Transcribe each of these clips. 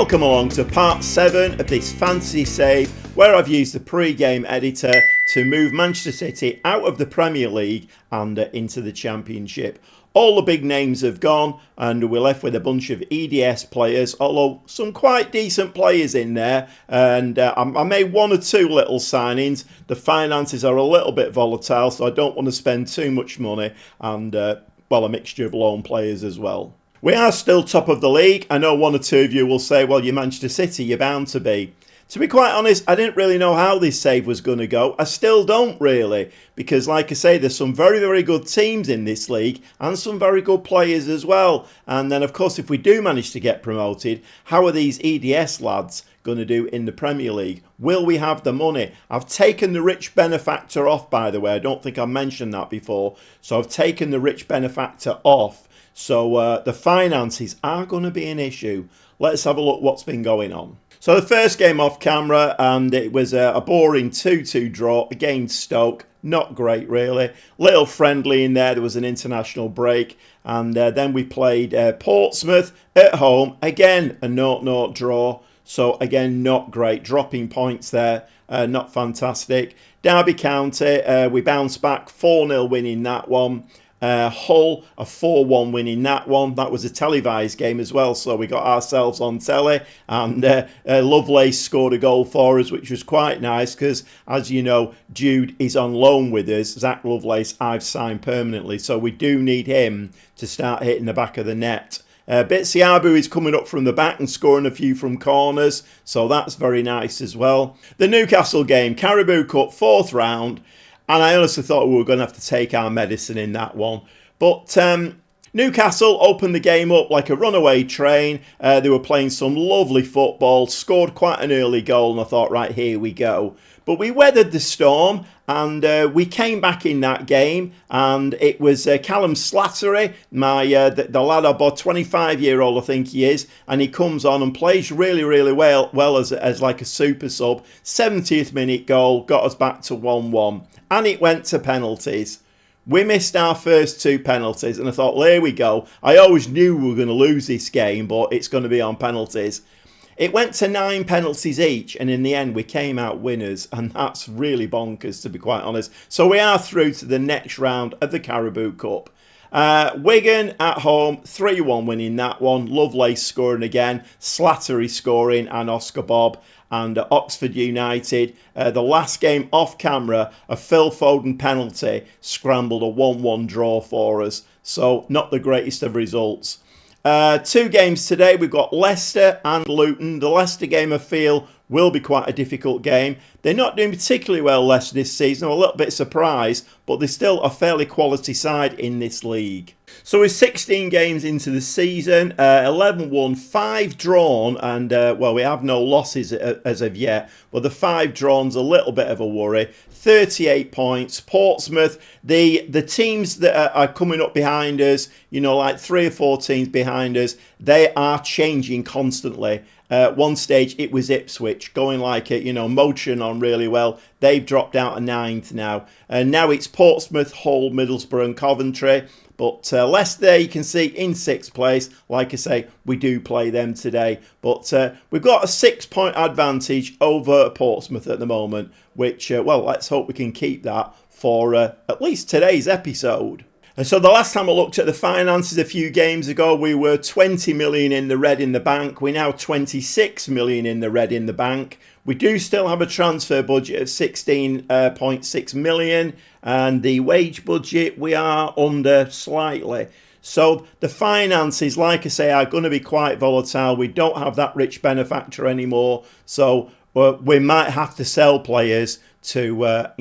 Welcome along to part 7 of this fantasy save where I've used the pre-game editor to move Manchester City out of the Premier League and into the Championship. All the big names have gone and we're left with a bunch of EDS players, although some quite decent players in there, and I made one or two little signings. The finances are a little bit volatile, so I don't want to spend too much money, and a mixture of loan players as well. We are still top of the league. I know one or two of you will say, well, you're Manchester City, you're bound to be. To be quite honest, I didn't really know how this save was going to go. I still don't really, because like I say, there's some very, very good teams in this league and some very good players as well. And then, of course, if we do manage to get promoted, how are these EDS lads going to do in the Premier League? Will we have the money? I've taken the rich benefactor off, by the way. I don't think I mentioned that before. So I've taken the rich benefactor off. So the finances are going to be an issue. Let's have a look what's been going on. So the first game off camera, and it was a boring 2-2 draw against Stoke. Not great, really. Little friendly in there. There was an international break. And then we played Portsmouth at home. Again, a 0-0 draw. So again, not great. Dropping points there. Not fantastic. Derby County, we bounced back 4-0 winning that one. Hull, a 4-1 win in that one. That was a televised game as well, so we got ourselves on telly, and Lovelace scored a goal for us, which was quite nice because, as you know, Jude is on loan with us. Zach Lovelace I've signed permanently, so we do need him to start hitting the back of the net. Bitsiabu is coming up from the back and scoring a few from corners, so that's very nice as well. The Newcastle game, Carabao Cup, 4th round. And I honestly thought we were going to have to take our medicine in that one. But Newcastle opened the game up like a runaway train. They were playing some lovely football, scored quite an early goal, and I thought, right, here we go. But we weathered the storm, and we came back in that game, and it was Callum Slattery, the lad I bought, 25-year-old I think he is, and he comes on and plays really, really well as like a super sub. 70th minute goal, got us back to 1-1. And it went to penalties. We missed our first 2 penalties, and I thought, well, there we go. I always knew we were going to lose this game, but it's going to be on penalties. It went to 9 penalties each, and in the end, we came out winners, and that's really bonkers, to be quite honest. So we are through to the next round of the Carabao Cup. Wigan at home, 3-1 winning that one. Lovelace scoring again, Slattery scoring, and Oscar Bob. And Oxford United, the last game off camera, a Phil Foden penalty scrambled a 1-1 draw for us. So not the greatest of results. 2 games today. We've got Leicester and Luton. The Leicester game, I feel, will be quite a difficult game. They're not doing particularly well, Leicester, this season. I'm a little bit surprised, but they're still a fairly quality side in this league. So we're 16 games into the season, 11 won, 5 drawn, and we have no losses as of yet, but the 5 drawn's a little bit of a worry. 38 points. Portsmouth, the teams that are coming up behind us, you know, like 3 or 4 teams behind us, they are changing constantly. One stage it was Ipswich going like it, you know, motoring on really well. They've dropped out of 9th now. And now it's Portsmouth, Hull, Middlesbrough and Coventry. But Leicester, you can see, in 6th place. Like I say, we do play them today. But we've got a 6-point advantage over Portsmouth at the moment, which, let's hope we can keep that for at least today's episode. And so the last time I looked at the finances a few games ago, we were 20 million in the red in the bank. We're now 26 million in the red in the bank. We do still have a transfer budget of 16.6 million, and the wage budget we are under slightly. So the finances, like I say, are going to be quite volatile. We don't have that rich benefactor anymore, so we might have to sell players to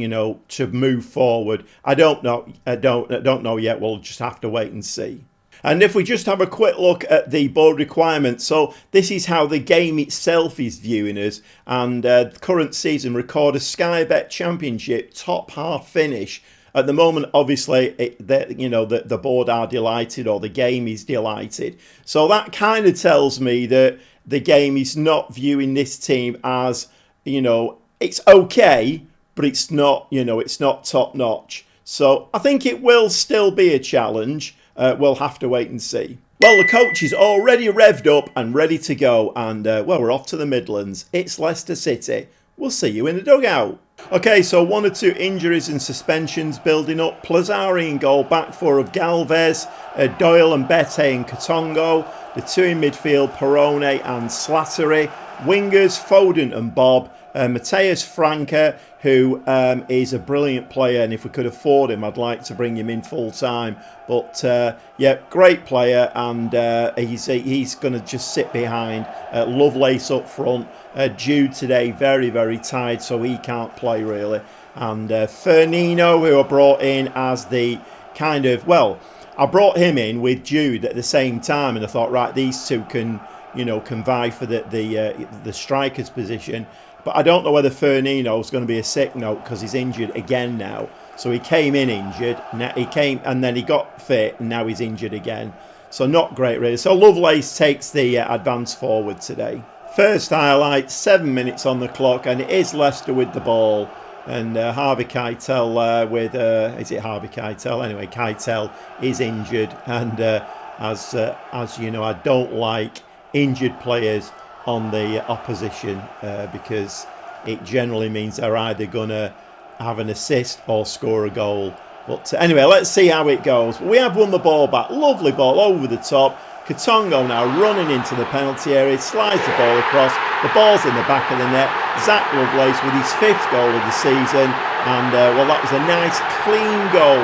move forward. I don't know yet. We'll just have to wait and see. And if we just have a quick look at the board requirements, so this is how the game itself is viewing us. And current season record a Sky Bet Championship top half finish. At the moment, obviously, the board are delighted, or the game is delighted. So that kind of tells me that the game is not viewing this team as, it's okay, but it's not, it's not top notch. So I think it will still be a challenge. We'll have to wait and see. Well, the coach is already revved up and ready to go, and well, we're off to the Midlands. It's Leicester City. We'll see you in the dugout. Okay, so 1 or 2 injuries and suspensions building up. Plazzari in goal, back 4 of Galvez, Doyle and Bete and Katongo. The 2 in midfield, Perrone and Slattery. Wingers, Foden and Bob. Mateus Franca, who is a brilliant player, and if we could afford him, I'd like to bring him in full time. But yeah, great player, and he's going to just sit behind. Lovelace up front. Jude today very, very tired, so he can't play really. And Firmino, who I brought in as the kind of, well, I brought him in with Jude at the same time, and I thought, right, these two can, you know, can vie for the striker's position. But I don't know whether Firmino's going to be a sick note because he's injured again now. So he came in injured, he came and then he got fit, and now he's injured again. So not great really. So Lovelace takes the advance forward today. First highlight, 7 minutes on the clock, and it is Leicester with the ball. And Harvey Keitel is it Harvey Keitel? Anyway, Keitel is injured, and as you know, I don't like injured players on the opposition because it generally means they're either going to have an assist or score a goal. But anyway, let's see how it goes. We have won the ball back. Lovely ball over the top. Katongo now running into the penalty area, slides the ball across. The ball's in the back of the net. Zach Lovelace with his 5th goal of the season. And, well, that was a nice, clean goal.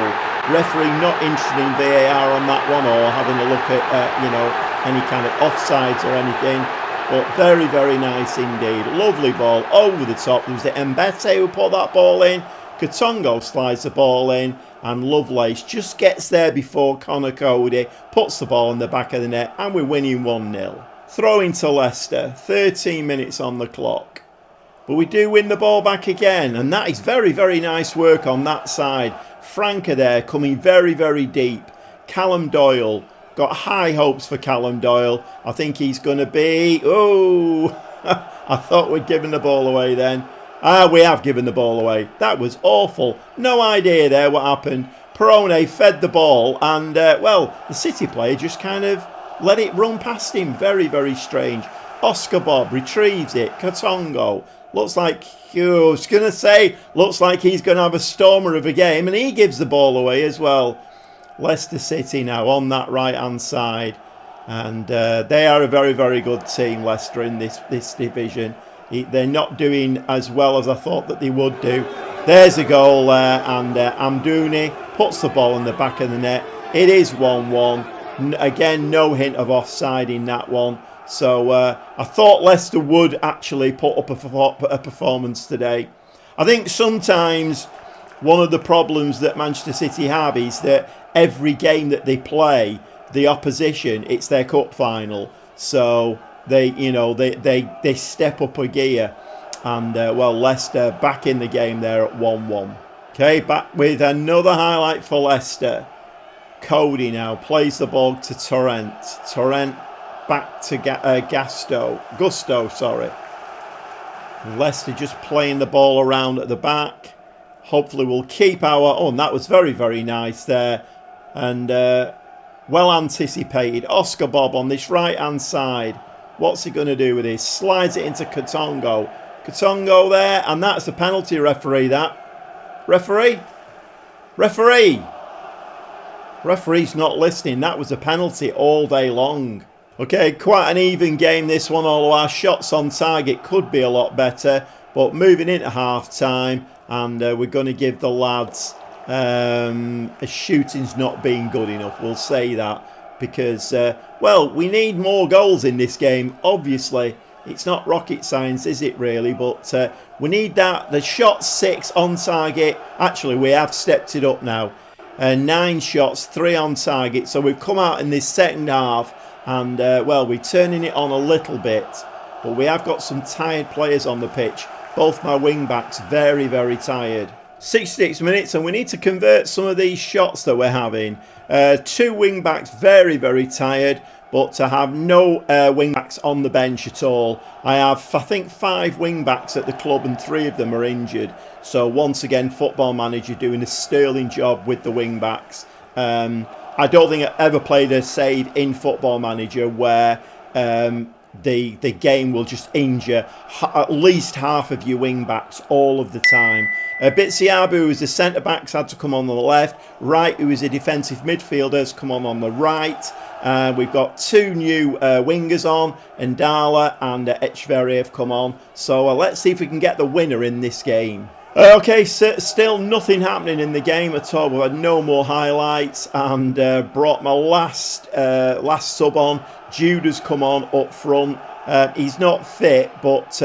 Referee not interested in VAR on that one or having a look at, you know, any kind of offsides or anything. But very, very nice indeed. Lovely ball over the top. There was the Mbete who put that ball in. Katongo slides the ball in. And Lovelace just gets there before Connor Cody puts the ball in the back of the net. And we're winning 1-0. Throw into Leicester. 13 minutes on the clock. But we do win the ball back again. And that is very, very nice work on that side. Franca there coming very, very deep. Callum Doyle. Got high hopes for Callum Doyle. I think he's going to be... Oh, I thought we'd given the ball away then. We have given the ball away. That was awful. No idea there what happened. Perrone fed the ball and, well, the City player just kind of let it run past him. Very, very strange. Oscar Bob retrieves it. Katongo. Looks like, I was going to say, looks like he's going to have a stormer of a game, and he gives the ball away as well. Leicester City now on that right-hand side. And they are a very, very good team, Leicester, in this division. They're not doing as well as I thought that they would do. There's a goal there, and Amdouni puts the ball in the back of the net. It is 1-1. Again, no hint of offside in that one. So I thought Leicester would actually put up a performance today. I think sometimes one of the problems that Manchester City have is that every game that they play, the opposition, it's their cup final. So they, you know, they step up a gear. And, well, Leicester back in the game there at 1-1. Okay, back with another highlight for Leicester. Cody now plays the ball to Torrent. Torrent back to Gusto, sorry. Leicester just playing the ball around at the back. Hopefully we'll keep our... Oh, and that was very, very nice there. And well anticipated. Oscar Bob on this right-hand side. What's he going to do with this? Slides it into Katongo. Katongo there. And that's a penalty, referee, that. Referee? Referee! Referee's not listening. That was a penalty all day long. Okay, quite an even game this one, although our shots on target could be a lot better. But moving into half-time, and we're going to give the lads a shooting's not been good enough. We'll say that because, well, we need more goals in this game. Obviously, it's not rocket science, is it really? But we need that. The shot 6 on target. Actually, we have stepped it up now. 9 shots, 3 on target. So we've come out in this second half. And, well, we're turning it on a little bit. But we have got some tired players on the pitch. Both my wing-backs very, very tired. 66 minutes, and we need to convert some of these shots that we're having. 2 wing-backs very, very tired. But to have no wing-backs on the bench at all. I have, I think, 5 wing-backs at the club and 3 of them are injured. So, once again, Football Manager doing a sterling job with the wing-backs. I don't think I ever played a save in Football Manager where the game will just injure at least half of your wing backs all of the time. Bitsiabu, who was the centre backs, had to come on the left. Wright, who was a defensive midfielder, has come on the right. We've got two new wingers on, Ndala and Echveri have come on. So let's see if we can get the winner in this game. Okay, so still nothing happening in the game at all. We've had no more highlights, and brought my last sub on. Jude has come on up front. He's not fit, but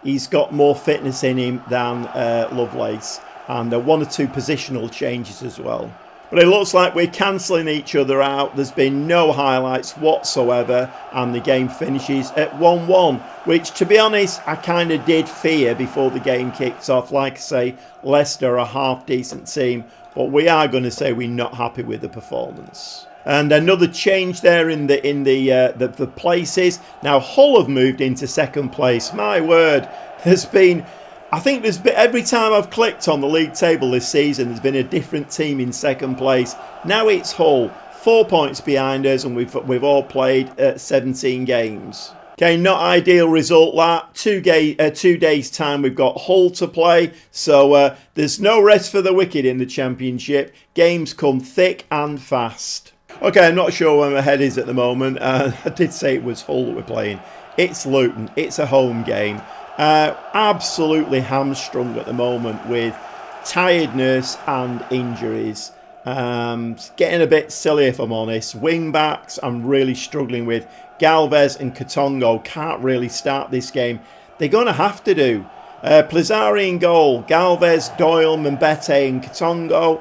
he's got more fitness in him than Lovelace, and one or two positional changes as well. But it looks like we're cancelling each other out. There's been no highlights whatsoever, and the game finishes at 1-1, which, to be honest, I kind of did fear before the game kicks off. Like I say, Leicester are a half-decent team, but we are going to say we're not happy with the performance. And another change there in the places. Now Hull have moved into second place. My word, every time I've clicked on the league table this season, there's been a different team in second place. Now it's Hull, 4 points behind us, and we've all played 17 games. Okay, not ideal result that. 2 days time we've got Hull to play, so there's no rest for the wicked in the Championship. Games come thick and fast. Okay, I'm not sure where my head is at the moment. I did say it was Hull that we're playing. It's Luton. It's a home game. Absolutely hamstrung at the moment with tiredness and injuries. Getting a bit silly if I'm honest. Wing backs I'm really struggling with. Galvez and Katongo can't really start this game. They're going to have to do. Plazari in goal. Galvez, Doyle, Mbete and Katongo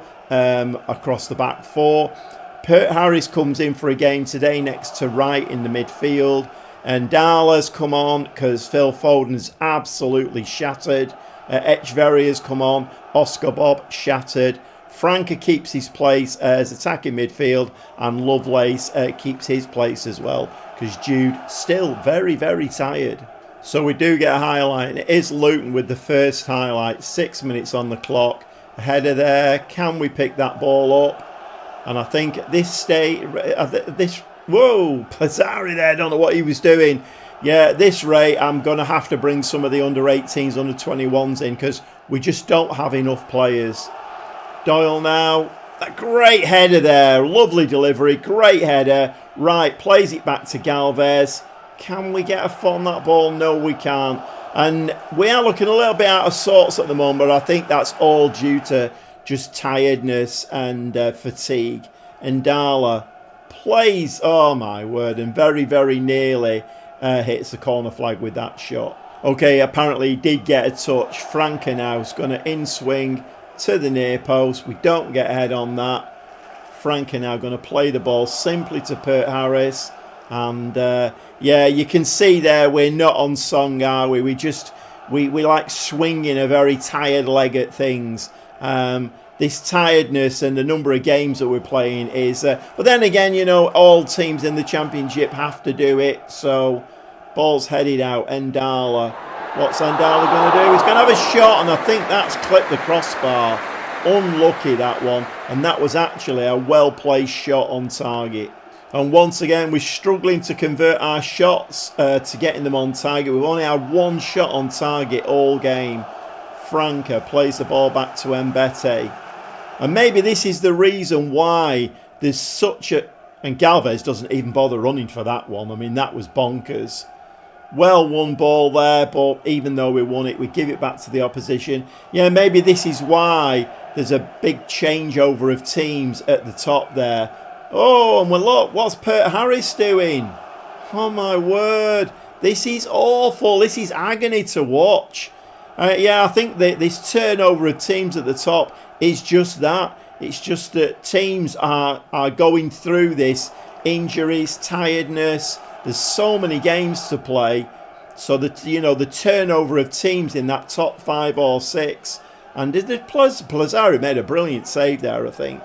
across the back four. Pert Harris comes in for a game today next to Wright in the midfield. And Dala's come on because Phil Foden's absolutely shattered. Echveri has come on. Oscar Bob shattered. Franca keeps his place as attacking midfield. And Lovelace keeps his place as well, because Jude still very, very tired. So we do get a highlight. It is Luton with the first highlight. 6 minutes on the clock. A header there. Can we pick that ball up? And I think at this stage, whoa, Plazari there, don't know what he was doing. Yeah, at this rate, I'm going to have to bring some of the under-18s, under-21s in, because we just don't have enough players. Doyle now, that great header there, lovely delivery, great header. Right, plays it back to Galvez. Can we get a foot on that ball? No, we can't. And we are looking a little bit out of sorts at the moment, but I think that's all due to just tiredness and fatigue. And Ndala plays, oh my word, and very, very nearly hits the corner flag with that shot. Okay, apparently he did get a touch. Franca now is going to in-swing to the near post. We don't get ahead on that. Franca now going to play the ball simply to Pert Harris. And yeah, you can see there we're not on song, are we? We like swinging a very tired leg at things. This tiredness and the number of games that we're playing is... but then again, you know, all teams in the Championship have to do it. So, ball's headed out. Ndala. What's Ndala going to do? He's going to have a shot, and I think that's clipped the crossbar. Unlucky, that one. And that was actually a well-placed shot on target. And once again, we're struggling to convert our shots to getting them on target. We've only had one shot on target all game. Franca plays the ball back to Mbete. And maybe this is the reason why there's such a... And Galvez doesn't even bother running for that one. I mean, that was bonkers. Well won ball there, but even though we won it, we give it back to the opposition. Yeah, maybe this is why there's a big changeover of teams at the top there. Oh, and well, look, what's Pert Harris doing? Oh, my word. This is awful. This is agony to watch. Yeah, I think that this turnover of teams at the top is just that. It's just that teams are going through this. Injuries, tiredness. There's so many games to play. So that, you know, the turnover of teams in that top 5 or 6. And Plazari made a brilliant save there, I think.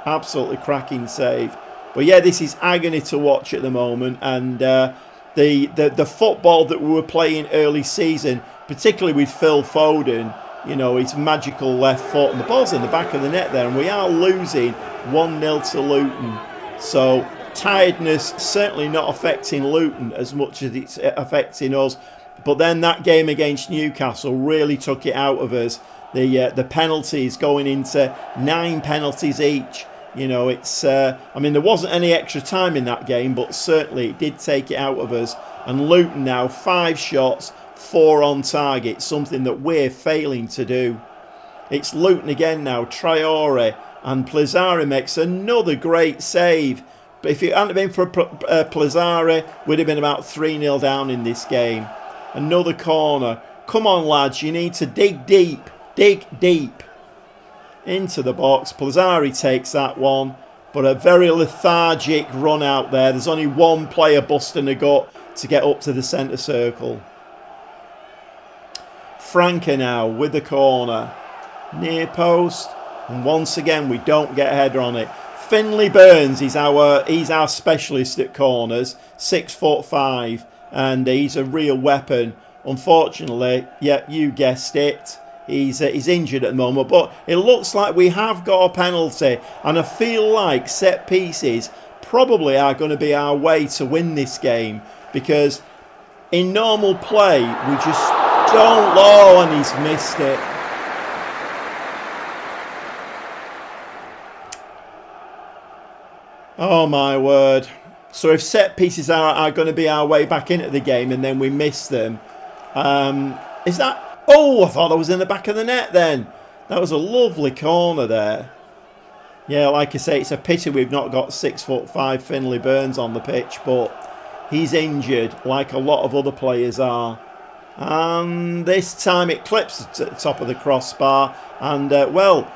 Absolutely cracking save. But yeah, this is agony to watch at the moment. And the football that we were playing early season, particularly with Phil Foden, you know, his magical left foot, and the ball's in the back of the net there, and we are losing 1-0 to Luton. So tiredness certainly not affecting Luton as much as it's affecting us. But then that game against Newcastle really took it out of us. The penalties going into 9 penalties each. You know, it's I mean, there wasn't any extra time in that game, but certainly it did take it out of us. And Luton now 5 shots, 4 on target, something that we're failing to do. It's Luton again now. Traore, and Plazari makes another great save. But if it hadn't been for Plazari, we'd have been about 3-0 down in this game. Another corner. Come on, lads, you need to dig deep. Dig deep. Into the box. Plazari takes that one. But a very lethargic run out there. There's only one player busting a gut to get up to the centre circle. Franca now with the corner. Near post. And once again, we don't get a header on it. Finlay Burns is he's our specialist at corners. 6'5", and he's a real weapon. Unfortunately, yeah, you guessed it. He's injured at the moment, but it looks like we have got a penalty, and I feel like set pieces probably are going to be our way to win this game, because in normal play we just don't. Oh, and he's missed it. Oh my word. So if set pieces are going to be our way back into the game and then we miss them, is that... Oh, I thought that was in the back of the net then. That was a lovely corner there. Yeah, like I say, it's a pity we've not got 6'5" Finlay Burns on the pitch, but he's injured like a lot of other players are. And this time it clips at the top of the crossbar, and well,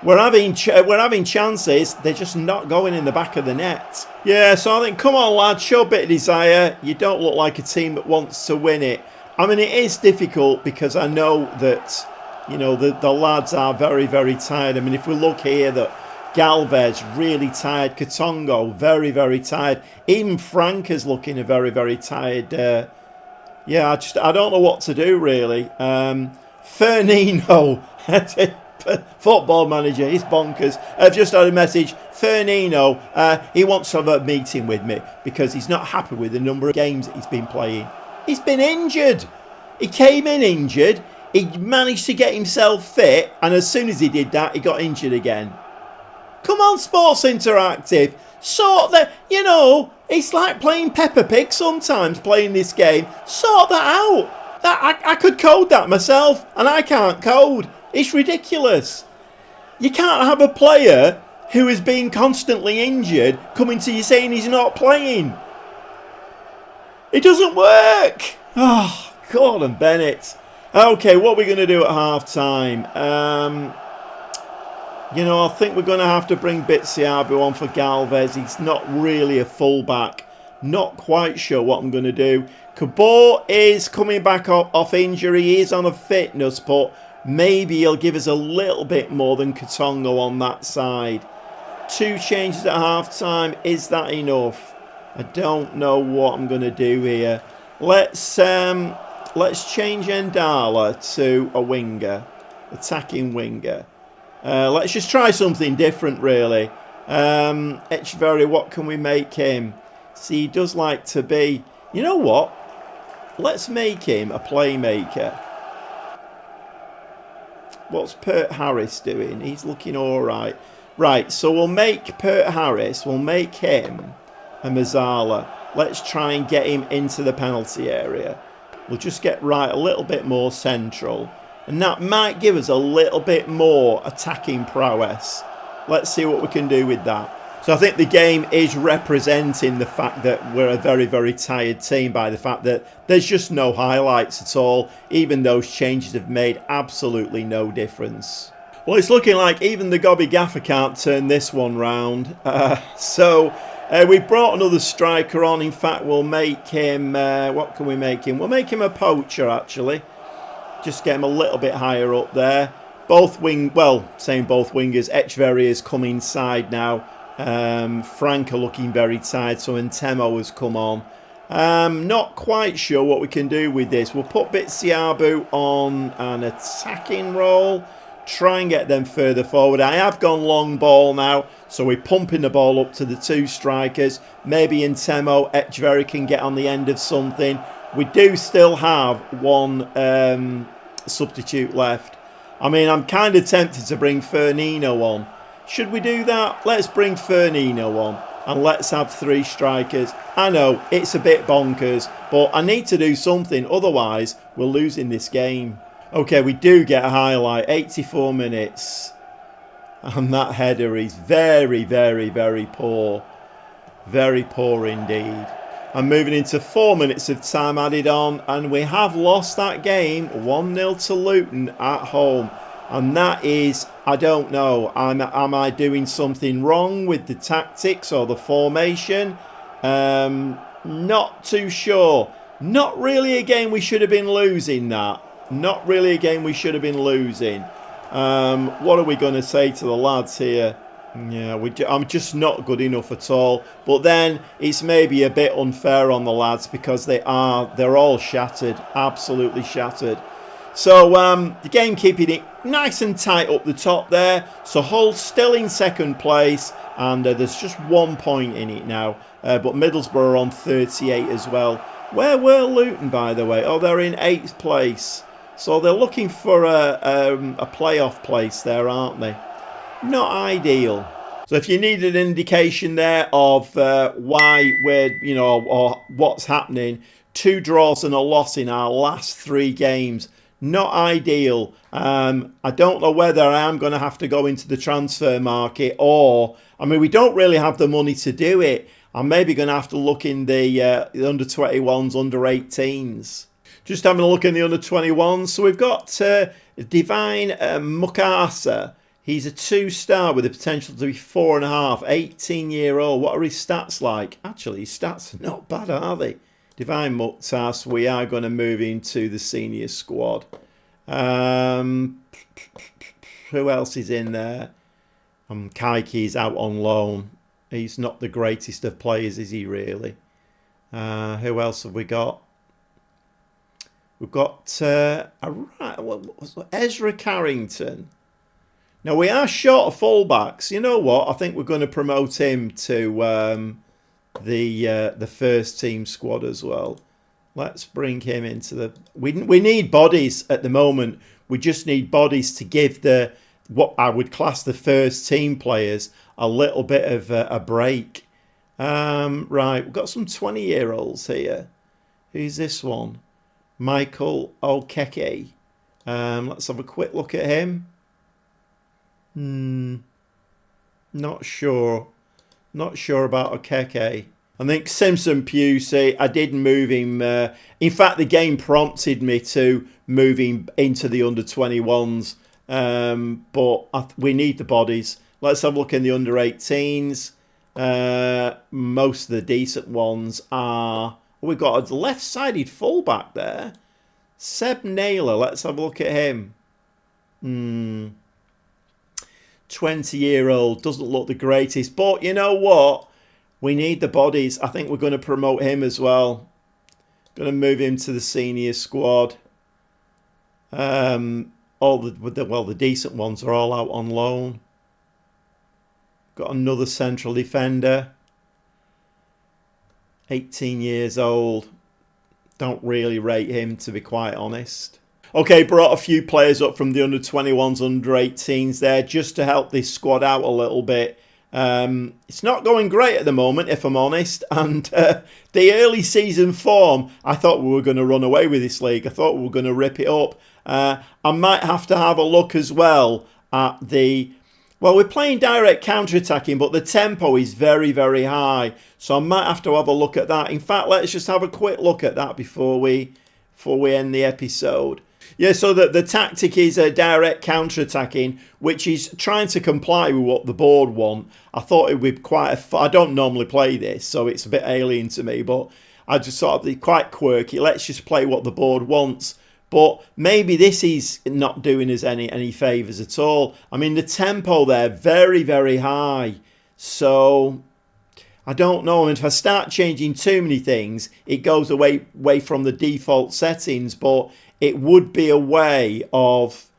we're having chances. They're just not going in the back of the net. Yeah, so I think, come on, lads, show a bit of desire. You don't look like a team that wants to win it. I mean, it is difficult because I know that, you know, the lads are very, very tired. I mean, if we look here, that Galvez really tired, Katongo very, very tired. Even Frank is looking a very, very tired. Yeah, I don't know what to do really. Fernino, Football Manager, he's bonkers. I've just had a message. Fernino, he wants to have a meeting with me because he's not happy with the number of games that he's been playing. He's been injured. He came in injured. He managed to get himself fit, and as soon as he did that, he got injured again. Come on, Sports Interactive. Sort that, you know, it's like playing Peppa Pig sometimes, playing this game. Sort that out. I could code that myself, and I can't code. It's ridiculous. You can't have a player who has been constantly injured coming to you saying he's not playing. It doesn't work. Oh, Gordon Bennett. Okay, what are we going to do at half-time? You know, I think we're going to have to bring Bitsiabu on for Galvez. He's not really a full-back. Not quite sure what I'm going to do. Cabot is coming back off injury. He is on a fitness, but maybe he'll give us a little bit more than Katongo on that side. 2 changes at half-time. Is that enough? I don't know what I'm going to do here. Let's change Ndala to a winger, attacking winger. Let's just try something different, really. Etcheverry, what can we make him? See, he does like to be... You know what? Let's make him a playmaker. What's Pert Harris doing? He's looking all right. Right, so we'll make Pert Harris, we'll make him a Mazzala. Let's try and get him into the penalty area. We'll just get right a little bit more central. And that might give us a little bit more attacking prowess. Let's see what we can do with that. So I think the game is representing the fact that we're a very, very tired team by the fact that there's just no highlights at all. Even those changes have made absolutely no difference. Well, it's looking like even the Gobby Gaffer can't turn this one round. We brought another striker on. In fact, we'll make him... what can we make him? We'll make him a poacher, actually. Just get him a little bit higher up there. Both saying both wingers. Etcheverry has come inside now. Frank are looking very tired, so Ntemo has come on. Not quite sure what we can do with this. We'll put Bitsiabu on an attacking role. try and get them further forward. I have gone long ball now, so we're pumping the ball up to the two strikers. Maybe Ntemo, Etcheverry can get on the end of something. We do still have one substitute left. I mean, I'm kind of tempted to bring Firmino on. Should we do that? Let's bring Firmino on and let's have three strikers. I know, it's a bit bonkers, but I need to do something, otherwise we're losing this game. Okay, we do get a highlight, 84 minutes. And that header is very, very, very poor. Very poor indeed. I'm moving into 4 minutes of time added on, and we have lost that game 1-0 to Luton at home. And that is, I don't know, am I doing something wrong with the tactics or the formation? Not too sure. Not really a game we should have been losing that. Not really a game we should have been losing. What are we going to say to the lads here? Yeah, I'm just not good enough at all. But then it's maybe a bit unfair on the lads because they're all shattered, absolutely shattered. So the game keeping it nice and tight up the top there. So Hull still in second place, and there's just 1 point in it now. But Middlesbrough are on 38 as well. Where were Luton, by the way? Oh, they're in 8th place. So they're looking for a playoff place there, aren't they? Not ideal. So if you need an indication there of why we're, or what's happening, 2 draws and a loss in our last 3 games. Not ideal. I don't know whether I am going to have to go into the transfer market or, I mean, we don't really have the money to do it. I'm maybe going to have to look in the under-21s, under-18s. Just having a look in the under-21s. So we've got Divine Mukasa. He's a 2-star with the potential to be 4.5. 18-year-old. What are his stats like? Actually, his stats are not bad, are they? Divine Muktas, we are going to move into the senior squad. Who else is in there? Kaiki's out on loan. He's not the greatest of players, is he really? Who else have we got? We've got Ezra Carrington. Now, we are short of fullbacks. You know what? I think we're going to promote him to the first team squad as well. Let's bring him into the... We need bodies at the moment. We just need bodies to give what I would class the first team players a little bit of a break. Right, we've got some 20-year-olds here. Who's this one? Michael Okeke. Let's have a quick look at him. Not sure. Not sure about Okeke. I think Simpson Pusey, I did move him. In fact, the game prompted me to move him into the under-21s. But we need the bodies. Let's have a look in the under-18s. Most of the decent ones are... We've got a left-sided fullback there. Seb Naylor, let's have a look at him. 20-year-old, doesn't look the greatest. But you know what? We need the bodies. I think we're going to promote him as well. Going to move him to the senior squad. The decent ones are all out on loan. Got another central defender. 18 years old. Don't really rate him, to be quite honest. Okay, brought a few players up from the under-21s, under-18s there, just to help this squad out a little bit. It's not going great at the moment, if I'm honest. And the early season form, I thought we were going to run away with this league. I thought we were going to rip it up. I might have to have a look as well at the... Well, we're playing direct counter-attacking, but the tempo is very, very high. So I might have to have a look at that. In fact, let's just have a quick look at that before we end the episode. Yeah, so the tactic is direct counter-attacking, which is trying to comply with what the board want. I thought it would be quite I don't normally play this, so it's a bit alien to me, but I just thought it'd be quite quirky. Let's just play what the board wants. But maybe this is not doing us any favours at all. I mean, the tempo there, very, very high. So, I don't know. And if I start changing too many things, it goes away from the default settings. But it would be a way of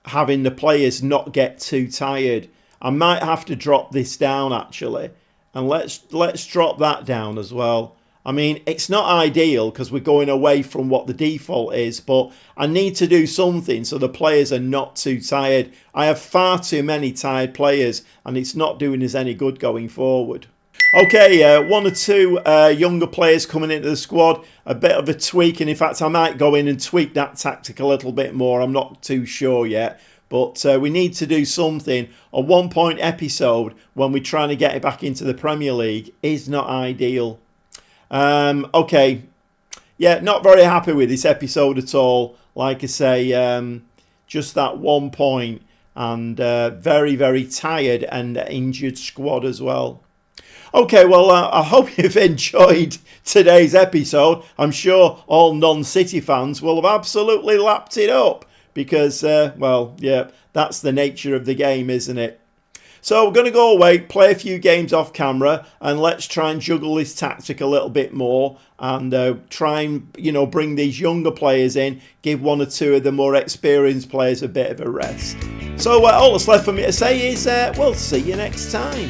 having the players not get too tired. I might have to drop this down actually, and let's drop that down as well. I mean, it's not ideal because we're going away from what the default is, but I need to do something so the players are not too tired. I have far too many tired players and it's not doing us any good going forward. Okay, one or two younger players coming into the squad, a bit of a tweak, and in fact I might go in and tweak that tactic a little bit more. I'm not too sure yet, but we need to do something. A 1 point episode when we're trying to get it back into the Premier League is not ideal. Okay, yeah, not very happy with this episode at all. Like I say, just that 1 point and very, very tired and injured squad as well. Okay, well, I hope you've enjoyed today's episode. I'm sure all non-City fans will have absolutely lapped it up because, well, yeah, that's the nature of the game, isn't it? So we're going to go away, play a few games off camera, and let's try and juggle this tactic a little bit more and try and, you know, bring these younger players in, give one or two of the more experienced players a bit of a rest. So all that's left for me to say is we'll see you next time.